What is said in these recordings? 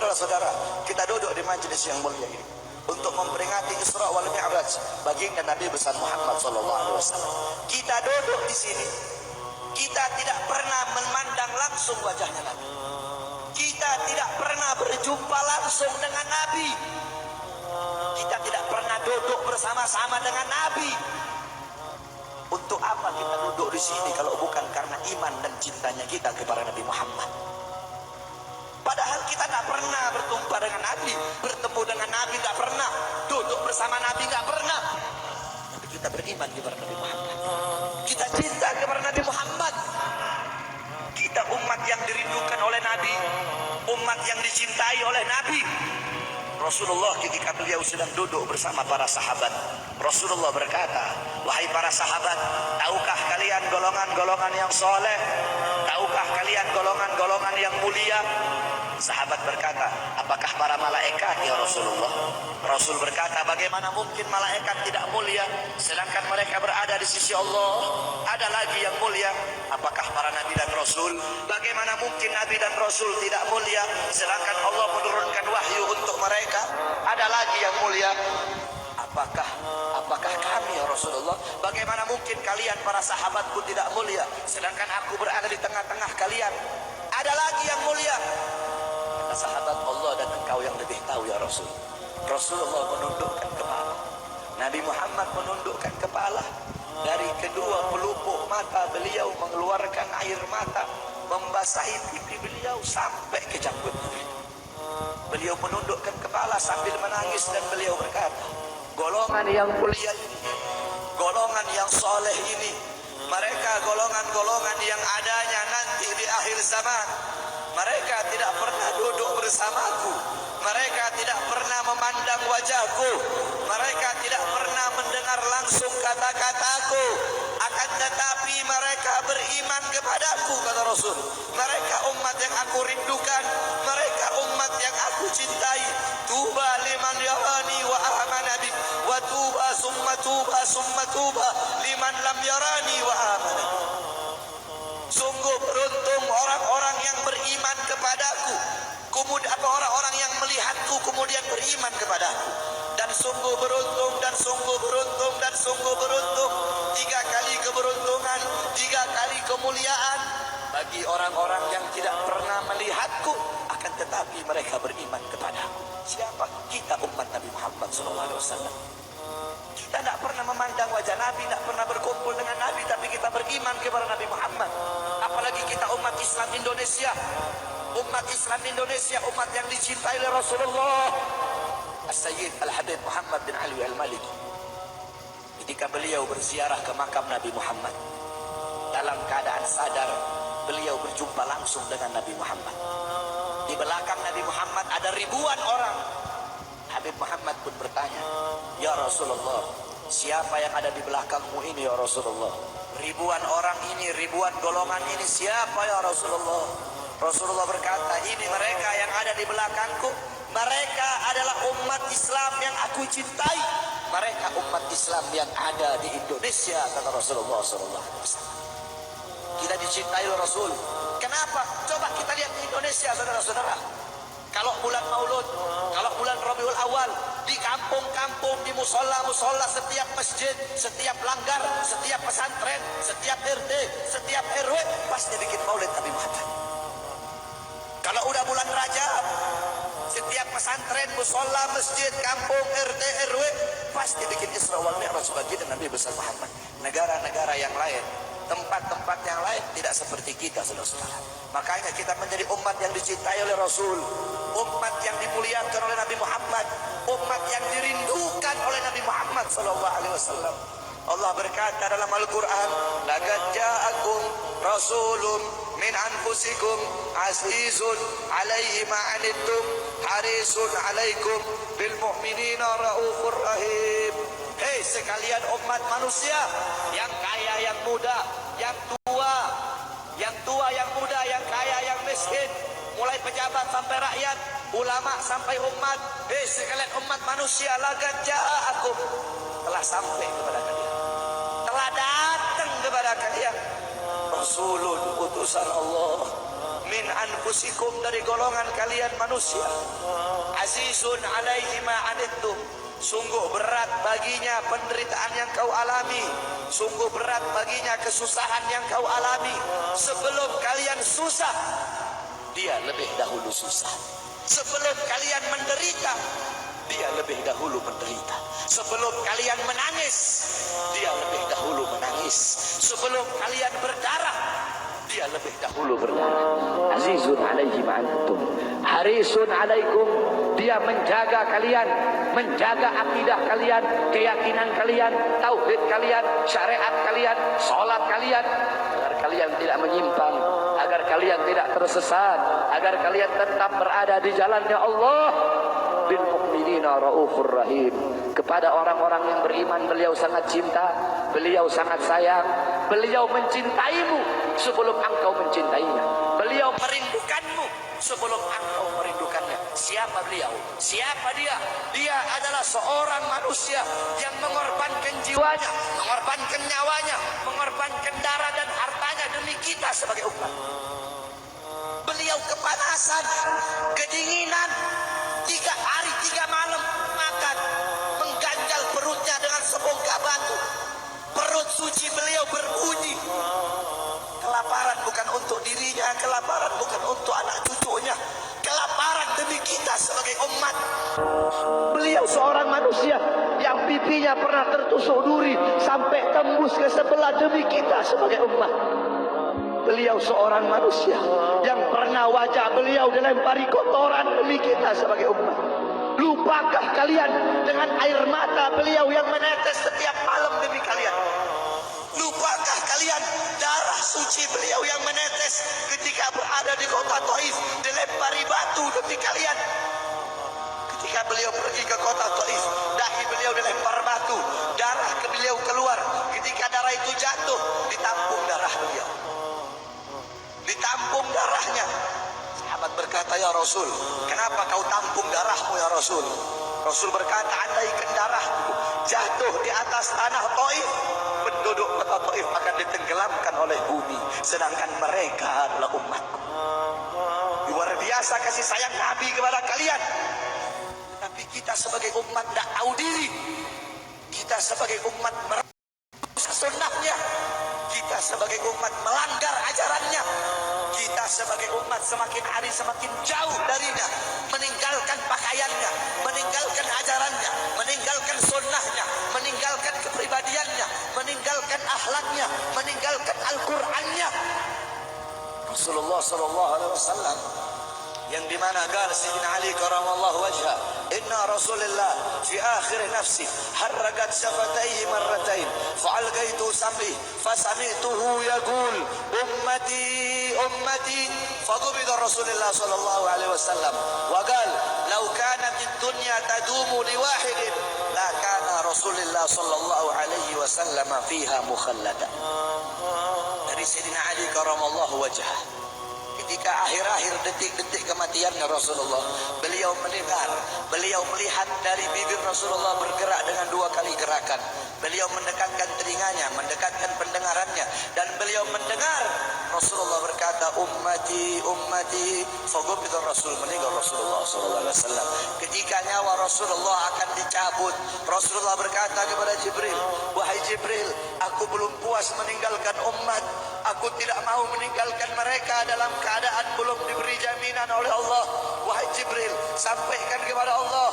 saudara-saudara, kita duduk di majelis yang mulia ini untuk memperingati Isra wal Mi'raj baginda Nabi besar Muhammad sallallahu alaihi wasallam. Kita duduk di sini, kita tidak pernah memandang langsung wajahnya Nabi. Kita tidak pernah berjumpa langsung dengan Nabi. Kita tidak pernah duduk bersama-sama dengan Nabi. Untuk apa kita duduk di sini kalau bukan karena iman dan cintanya kita kepada Nabi Muhammad? Padahal kita tak pernah berjumpa dengan Nabi, bertemu dengan Nabi tak pernah, duduk bersama Nabi tak pernah. Tapi kita beriman kepada Nabi Muhammad. Kita cinta kepada Nabi Muhammad. Kita umat yang dirindukan oleh Nabi, umat yang dicintai oleh Nabi. Rasulullah ketika beliau sedang duduk bersama para sahabat, Rasulullah berkata, wahai para sahabat, tahukah kalian golongan-golongan yang soleh? Tahukah kalian golongan-golongan yang mulia? Sahabat berkata, apakah para malaikat ya Rasulullah? Rasul berkata, bagaimana mungkin malaikat tidak mulia sedangkan mereka berada di sisi Allah? Ada lagi yang mulia. Apakah para nabi dan rasul? Bagaimana mungkin nabi dan rasul tidak mulia sedangkan Allah menurunkan wahyu untuk mereka? Ada lagi yang mulia. Apakah kami ya Rasulullah? Bagaimana mungkin kalian para sahabatku tidak mulia sedangkan aku berada di tengah-tengah kalian? Ada lagi yang mulia. Kata sahabat, Allah dan engkau yang lebih tahu ya Rasul. Rasulullah menundukkan kepala, Nabi Muhammad menundukkan kepala. Dari kedua pelupuk mata beliau mengeluarkan air mata, membasahi pipi beliau sampai ke janggut beliau. Beliau menundukkan kepala sambil menangis dan beliau berkata, golongan yang mulia ini, golongan yang soleh ini, mereka golongan-golongan yang adanya nanti di akhir zaman. Mereka tidak pernah duduk bersamaku, mereka tidak pernah memandang wajahku, mereka tidak pernah mendengar langsung kata-kataku, akan tetapi mereka beriman kepadaku, kata Rasul. Mereka umat yang aku rindukan, mereka umat yang aku cintai. Tuba liman yarani wa amana bi, wa tuba summa tuba liman lam yarani wa amana. Sungguh beruntung orang-orang yang beriman kepadaku, kemudian orang-orang yang melihatku kemudian beriman kepadaku. Dan sungguh beruntung, dan sungguh beruntung, dan sungguh beruntung. 3 kali keberuntungan, 3 kali kemuliaan bagi orang-orang yang tidak pernah melihatku, akan tetapi mereka beriman kepadaku. Siapa? Kita umat Nabi Muhammad SAW. Kita tidak pernah memandang wajah Nabi, tidak pernah berkumpul dengan Nabi, tapi kita beriman kepada Nabi Muhammad. Apalagi kita umat Islam Indonesia. Umat Islam Indonesia, umat yang dicintai oleh Rasulullah. As-Sayyid Al-Habib Muhammad bin Ali Al-Maliki, ketika beliau berziarah ke makam Nabi Muhammad, dalam keadaan sadar beliau berjumpa langsung dengan Nabi Muhammad. Di belakang Nabi Muhammad ada ribuan orang. Habib Muhammad pun bertanya, ya Rasulullah, siapa yang ada di belakangmu ini ya Rasulullah? Ribuan orang ini, ribuan golongan ini, siapa ya Rasulullah? Rasulullah berkata, ini mereka yang ada di belakangku. Mereka adalah umat Islam yang aku cintai. Mereka umat Islam yang ada di Indonesia, kata Rasulullah SAW. Kita dicintai oleh Rasul. Kenapa? Coba kita lihat di Indonesia, saudara-saudara. Kalau bulan Maulud, kalau bulan Rabiul Awal, di kampung-kampung, di musola-musola, setiap masjid, setiap langgar, setiap pesantren, setiap RT, setiap RW, pasti bikin maulid Nabi Muhammad. Kalau udah bulan Rajab, setiap pesantren, musola, masjid, kampung, RT, RW, pasti bikin Isra wal Mi'raj baginda Nabi besar Muhammad. Negara-negara yang lain, tempat-tempat yang lain tidak seperti kita, saudara-saudara. Makanya kita menjadi umat yang dicintai oleh Rasul, umat yang dimuliakan oleh Nabi Muhammad, umat yang dirindukan oleh Nabi Muhammad SAW. Allah berkata dalam Al-Quran, laqad ja'akum rasulun min anfusikum azizun alaihi ma'anittum harisun alaikum bil mu'minina raufur rahim. Hei sekalian umat manusia, yang kaya, yang muda, yang tua, yang muda, yang kaya, yang miskin, mulai pejabat sampai rakyat, ulama sampai umat. Hei sekalian umat manusia, laqad ja'akum, telah sampai kepada kalian, telah datang kepada kalian rasulun, utusan Allah, min anfusikum, dari golongan kalian manusia. Azizun alaihi ma anittum, sungguh berat baginya penderitaan yang kau alami, sungguh berat baginya kesusahan yang kau alami. Sebelum kalian susah, dia lebih dahulu susah. Sebelum kalian menderita, dia lebih dahulu menderita. Sebelum kalian menangis, dia lebih dahulu menangis. Sebelum kalian berdarah, dia lebih dahulu berdarah. Azizun alaihi ma antum, harisun alaikum, dia menjaga kalian, menjaga akidah kalian, keyakinan kalian, tauhid kalian, syariat kalian, salat kalian, agar kalian tidak menyimpang, agar kalian tidak tersesat, agar kalian tetap berada di jalannya Allah. Bil mu'minina raufur rahim, kepada orang-orang yang beriman beliau sangat cinta, beliau sangat sayang, beliau mencintaimu sebelum engkau mencintainya, beliau merindukanmu sebelum engkau merindukannya. Siapa beliau? Siapa dia? Dia adalah seorang manusia yang mengorbankan jiwanya, mengorbankan nyawanya, mengorbankan darah dan hartanya demi kita sebagai umat. Beliau kepanasan, kedinginan, 3 hari 3 malam makan, mengganjal perutnya dengan sebongkah batu. Perut suci beliau berbunyi. Kelaparan bukan untuk dirinya, kelaparan bukan untuk anak cucunya, kelaparan demi kita sebagai umat. Beliau seorang manusia yang pipinya pernah tertusuk duri sampai tembus ke sebelah demi kita sebagai umat. Beliau seorang manusia yang pernah wajah beliau dilempari kotoran demi kita sebagai umat. Lupakah kalian dengan air mata beliau yang menetes setiap malam demi kalian? Lupakah kalian darah suci beliau yang menetes ketika berada di kota Taif, dilempari batu demi kalian? Ketika beliau pergi ke kota Taif, dahi beliau dilempar batu, darah ke beliau keluar. Ketika darah itu jatuh, ditampung darah beliau, ditampung darahnya. Sahabat berkata, ya Rasul, kenapa kau tampung darahmu ya Rasul? Rasul berkata, andaikan darahku jatuh di atas tanah Taif, penduduk kota Taif akan ditenggelamkan oleh bumi, sedangkan mereka adalah umatku. Luar biasa kasih sayang Nabi kepada kalian. Tapi kita sebagai umat tidak tahu diri. Kita sebagai umat merusak sunnahnya. Kita sebagai umat melanggar ajarannya. Kita sebagai umat semakin hari semakin jauh darinya, meninggalkan pakaiannya, meninggalkan ajarannya, meninggalkan sunnahnya, meninggalkan kepribadiannya, meninggalkan akhlaknya, meninggalkan Al-Qur'annya. Rasulullah SAW yang dimana qala Sayyidina Ali karamallahu wajha, inna Rasulullah fi akhir nafsi harrakat shafatayhi marratain fa'alqaitu sam'i fasami'tuhu yaqul ummati ummati faqubida Rasulullah sallallahu alaihi wasallam wa qala law kanat ad-dunya tadumu li wahidin la kana Rasulullah sallallahu alaihi wasallam fiha mukhallada. Dari Sayyidina Ali karamallahu wajha, ketika akhir-akhir detik-detik kematiannya Rasulullah, beliau mendengar, beliau melihat dari bibir Rasulullah bergerak dengan 2 kali gerakan. Beliau mendekatkan telinganya, mendekatkan pendengarannya, dan beliau mendengar Rasulullah berkata, ummati, ummati. Fagubida Rasul, meninggal Rasulullah SAW. Ketika nyawa Rasulullah akan dicabut, Rasulullah berkata kepada Jibril, wahai Jibril, aku belum puas meninggalkan umat. Aku tidak mau meninggalkan mereka dalam keadaan belum diberi jaminan oleh Allah. Wahai Jibril, sampaikan kepada Allah,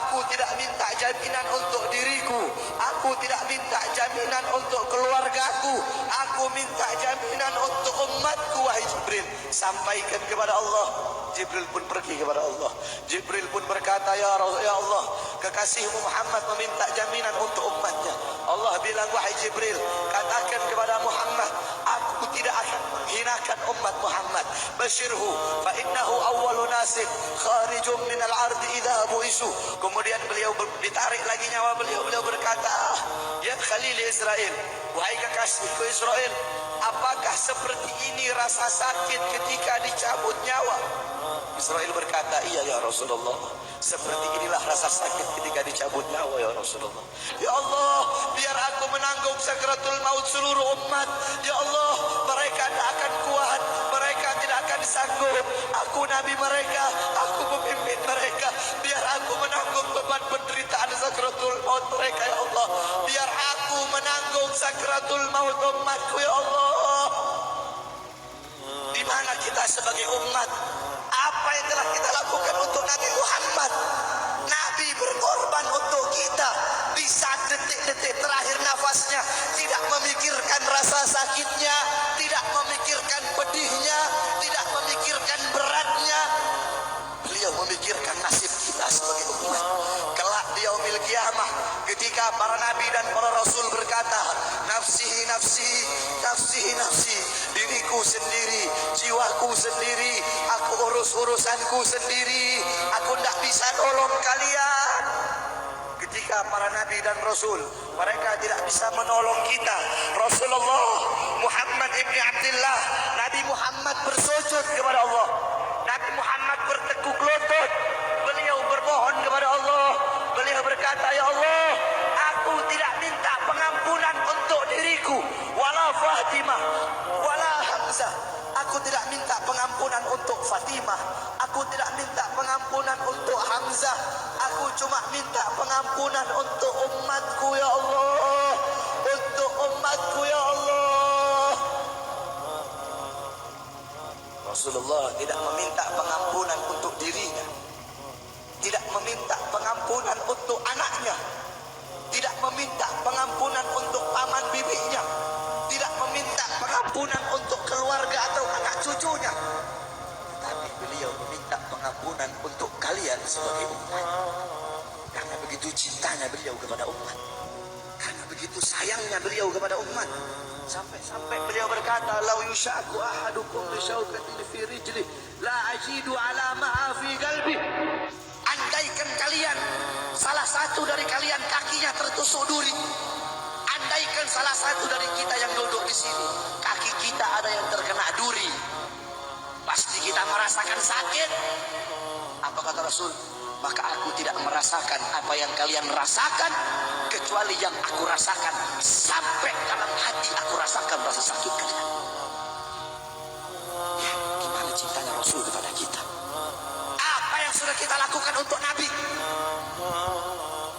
aku tidak minta jaminan untuk diriku, aku tidak minta jaminan untuk keluargaku, aku minta jaminan untuk umatku. Wahai Jibril, sampaikan kepada Allah. Jibril pun pergi kepada Allah. Jibril pun berkata, ya Allah, kekasihmu Muhammad meminta jaminan untuk umatnya. Allah bilang, wahai Jibril, katakan kepada Muhammad, aku tidak akan menghinakan umat Muhammad. Basyirhu fa innahu awwalu nasin kharijum minal ardi idza bu'isu. Kemudian beliau ditarik lagi nyawa beliau. Beliau berkata, ya Khalil Israel, wahai kekasihku Israel, apakah seperti ini rasa sakit ketika dicabut nyawa? Israel berkata, iya ya Rasulullah, seperti inilah rasa sakit ketika dicabut nyawa ya Rasulullah. Ya Allah, biar aku menanggung sakratul maut seluruh umat. Ya Allah, mereka tidak akan kuat, mereka tidak akan sakit. sanggup. Aku nabi mereka, aku pemimpin mereka. Biar aku menanggung beban penderitaan sakratul maut mereka ya Allah. Biar aku menanggung sakratul maut umatku ya Allah. Di mana kita sebagai umat? Apa yang telah kita lakukan untuk Nabi Muhammad? Nabi berkorban untuk kita di saat detik-detik terakhir nafasnya, tidak memikirkan rasa sakitnya, tidak memikirkan pedihnya, tidak memikirkan beratnya. Beliau memikirkan nasib kita sebagai umat. Kelak di yaumil qiyamah, ketika para nabi dan para rasul berkata, nafsi, nafsi, nafsi, nafsi, diriku sendiri, jiwaku sendiri, aku urus urusanku sendiri, aku tidak bisa tolong kalian. Ketika para nabi dan rasul, mereka tidak bisa menolong kita. Rasulullah Muhammad ibn Abdullah, Nabi Muhammad bersujud kepada Allah. Nabi Muhammad bertekuk lutut. Beliau bermohon kepada Allah. Beliau berkata, ya Allah, aku tidak minta pengampunan untuk diriku, wala Fatimah, wala Hamzah. Aku tidak minta pengampunan untuk Fatimah. Aku tidak minta pengampunan untuk Hamzah. Aku cuma minta pengampunan untuk umatku ya Allah. Untuk umatku ya Allah. Rasulullah tidak meminta pengampunan untuk dirinya, tidak meminta pengampunan untuk anaknya, tidak meminta pengampunan untuk paman bibinya, tidak meminta pengampunan untuk keluarga atau anak cucunya, tapi beliau meminta pengampunan untuk kalian sebagai umat. Karena begitu cintanya beliau kepada umat, karena begitu sayangnya beliau kepada umat, sampai beliau berkata, lau yushaku ahadukum bi syaukatin fi rijli la ajidu ala ma fi qalbi. Andaikan kalian, salah satu dari kalian kakinya tertusuk duri, andaikan salah satu dari kita yang duduk di sini, kaki kita ada yang terkena duri, pasti kita merasakan sakit. Apa kata Rasul? Maka aku tidak merasakan apa yang kalian rasakan, kecuali yang aku rasakan. Sampai dalam hati aku rasakan rasa sakit kalian. Ya, gimana cintanya Rasul kepada kita? Apa yang sudah kita lakukan untuk Nabi?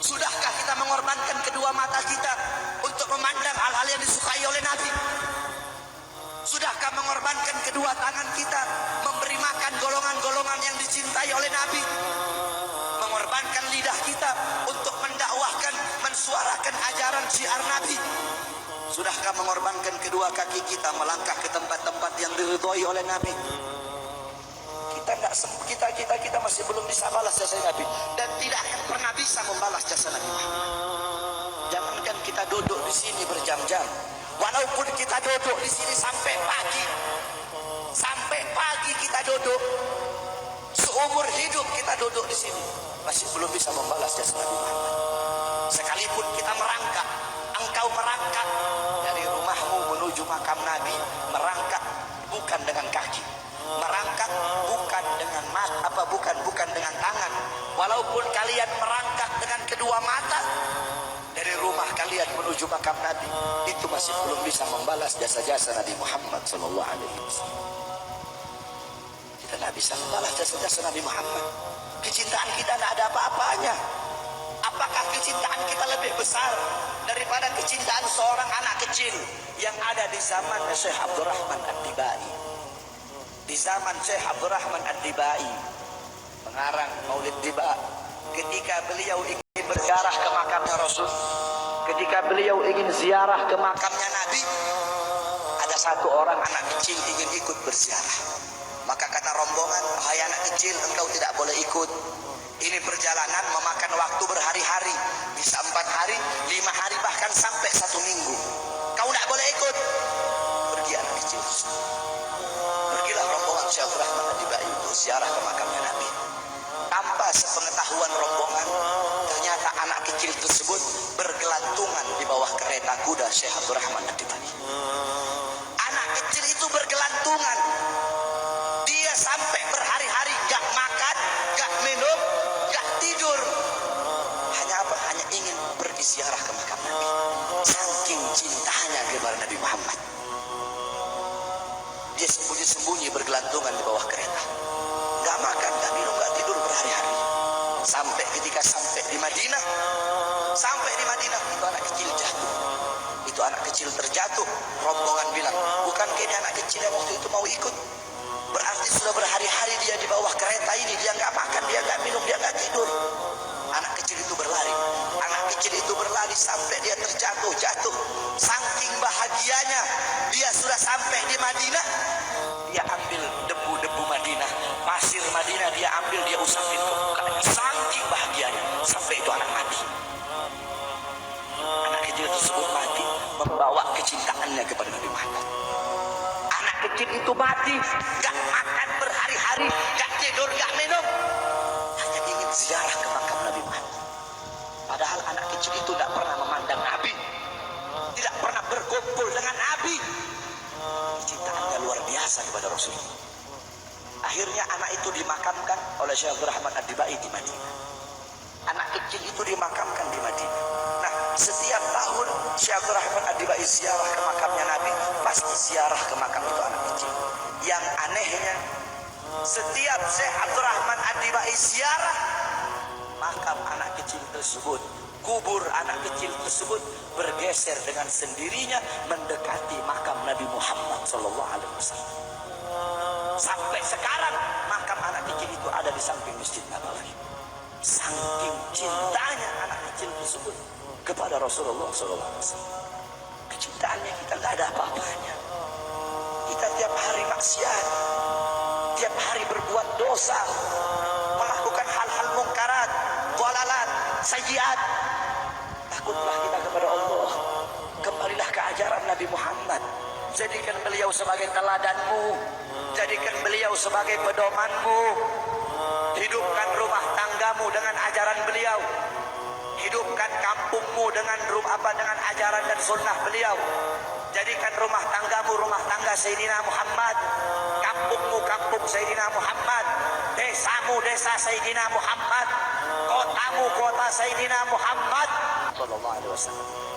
Sudahkah kita mengorbankan kedua mata kita untuk memandang hal-hal yang disukai oleh Nabi? Sudahkah mengorbankan kedua tangan kita memberi makan golongan-golongan yang dicintai oleh Nabi? Mengorbankan lidah kita untuk mendakwahkan, mensuarakan ajaran syiar Nabi? Sudahkah mengorbankan kedua kaki kita melangkah ke tempat-tempat yang diridhoi oleh Nabi? Kita masih belum bisa balas jasa Nabi, dan tidak akan pernah bisa membalas jasa Nabi Muhammad. Jangankan kita duduk di sini berjam-jam, walaupun kita duduk di sini sampai pagi kita duduk, seumur hidup kita duduk di sini, masih belum bisa membalas jasa Nabi Muhammad. Sekalipun kita merangkak, engkau merangkak dari rumahmu menuju makam Nabi, merangkak bukan dengan kaki, merangkak bukan dengan mata, bukan dengan tangan. Walaupun kalian merangkak dengan kedua mata dari rumah kalian menuju makam Nabi, itu masih belum bisa membalas jasa-jasa Nabi Muhammad sallallahu alaihi wasallam. Kita tidak bisa membalas jasa-jasa Nabi Muhammad. Kecintaan kita tidak ada apa-apanya. Apakah kecintaan kita lebih besar daripada kecintaan seorang anak kecil yang ada di zaman Syekh Abdurrahman Ad-Dibai? Di zaman Syekh Abdurrahman Ad-Dibai, pengarang Maulid Diba, ketika beliau ingin berziarah ke makamnya Rasul, ketika beliau ingin ziarah ke makamnya Nabi, ada satu orang anak kecil ingin ikut berziarah. Maka kata rombongan, hai anak kecil, engkau tidak boleh ikut. Ini perjalanan memakan waktu berhari-hari, bisa 4 hari, 5 hari, bahkan sampai 1 minggu. Kau tidak boleh ikut. Pergi anak kecil. Pergilah rombongan Syekh Abdurrahman Ad-Dibai untuk ziarah ke makamnya Nabi. Tanpa sepengetahuan rombongan, ternyata anak kecil tersebut bergelantungan di bawah kereta kuda Syekh Abdurrahman Ad-Dibai. Anak kecil itu bergelantungan. Dia sampai berhari-hari gak makan, gak minum, gak tidur. Hanya apa? Hanya ingin pergi ziarah ke makam Nabi. Saking cintanya kepada Nabi Muhammad, dia sembunyi-sembunyi bergelantungan di bawah kereta. berhari-hari. Sampai ketika sampai di Madinah, itu anak kecil jatuh. Itu anak kecil terjatuh. Rombongan bilang, bukan ini anak kecil yang waktu itu mau ikut. Berarti sudah berhari-hari dia di bawah kereta ini. Dia nggak makan, dia nggak minum, dia nggak tidur. Anak kecil itu berlari. Anak kecil itu berlari sampai dia terjatuh. Saking bahagianya, dia sudah sampai di Madinah. Dia ambil debu-debu Madinah, pasir Madinah, dia ambil, dia usapin ke mukanya. Saking bahagianya, sampai itu anak mati. Anak kecil tersebut mati, membawa kecintaannya kepada Nabi Muhammad. Anak kecil itu mati, gak makan berhari-hari, gak tidur, gak minum, hanya ingin ziarah ke makam Nabi Muhammad. Padahal anak kecil itu tidak pernah memandang Nabi, tidak pernah berkumpul dengan Nabi. Kecintaannya luar biasa kepada Rasulullah. Akhirnya anak itu dimakamkan oleh Syekh Abdul Rahman Ad-Dibai di Madinah. Anak kecil itu dimakamkan di Madinah. Nah, setiap tahun Syekh Abdul Rahman Ad-Dibai ziarah ke makamnya Nabi, pasti ziarah ke makam itu anak kecil. Yang anehnya, setiap Syekh Abdul Rahman Ad-Dibai ziarah makam anak kecil tersebut, kubur anak kecil tersebut bergeser dengan sendirinya mendekati makam Nabi Muhammad SAW. Sampai sekarang makam anak kecil itu ada di samping Masjid Nabawi. Saking cintanya anak kecil tersebut kepada Rasulullah SAW. Kecintaannya kita nggak ada apa-apanya. Kita tiap hari maksiat, tiap hari berbuat dosa, melakukan hal-hal mungkarat, dhalalat, sayyiat. Takutlah kita kepada Allah. Kembalilah ke ajaran Nabi Muhammad. Jadikan beliau sebagai teladanmu, jadikan beliau sebagai pedomanmu. Hidupkan rumah tanggamu dengan ajaran beliau. Hidupkan kampungmu dengan ajaran dan sunnah beliau. Jadikan rumah tanggamu rumah tangga Sayyidina Muhammad, kampungmu kampung Sayyidina Muhammad, desamu desa Sayyidina Muhammad, kotamu kota Sayyidina Muhammad sallallahu alaihi wasallam.